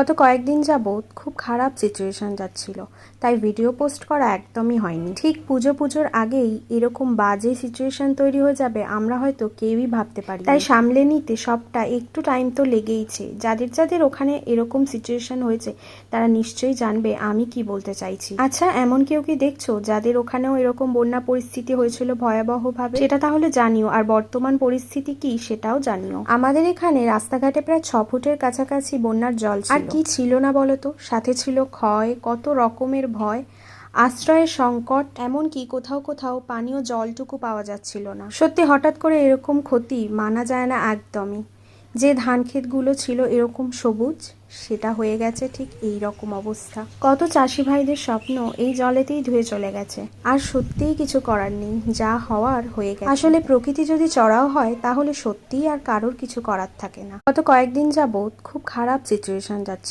গত কয়েকদিন যাবৎ খুব খারাপ সিচুয়েশন যাচ্ছিল, তাই ভিডিও পোস্ট করা একদমই হয়নি। ঠিক পুজোর আগেই এরকম বাজে সিচুয়েশন তৈরি হয়ে যাবে আমরা হয়তো কেউই ভাবতে পারি। তাই সামলে নিতে সবটা একটু টাইম তো লেগেইছে। যাদের ওখানে এরকম সিচুয়েশন হয়েছে তারা নিশ্চয়ই জানবে আমি কি বলতে চাইছি। আচ্ছা, এমন কেউ কি দেখছো যাদের ওখানেও এরকম বন্যা পরিস্থিতি হয়েছিল ভয়াবহভাবে? সেটা তাহলে জানিও, আর বর্তমান পরিস্থিতি কি সেটাও জানিও। আমাদের এখানে রাস্তাঘাটে প্রায় 6 ফুটের কাছাকাছি বন্যার জল ছিল। আর কি ছিল না বলতো, সাথে ছিল ক্ষয়, কত রকমের ভয়, আশ্রয়ের সংকট, এমনকি কোথাও পানীয় জলটুকু পাওয়া যাচ্ছিল না। সত্যি হঠাৎ করে এরকম ক্ষতি মানা যায় না একদমই। যে ধান ক্ষেতগুলো ছিল এরকম সবুজ, সেটা হয়ে গেছে ঠিক এই রকম অবস্থা। কত চাষি ভাইদের স্বপ্ন এই জলেতেই ধুয়ে চলে গেছে। আর সত্যিই কিছু করার নেই, যা হওয়ার হয়ে গেছে। আসলে প্রকৃতি যদি চড়াও হয় তাহলে সত্যিই আর কারোর কিছু করার থাকে না। গত কয়েকদিন যাবৎ খুব খারাপ সিচুয়েশন যাচ্ছে।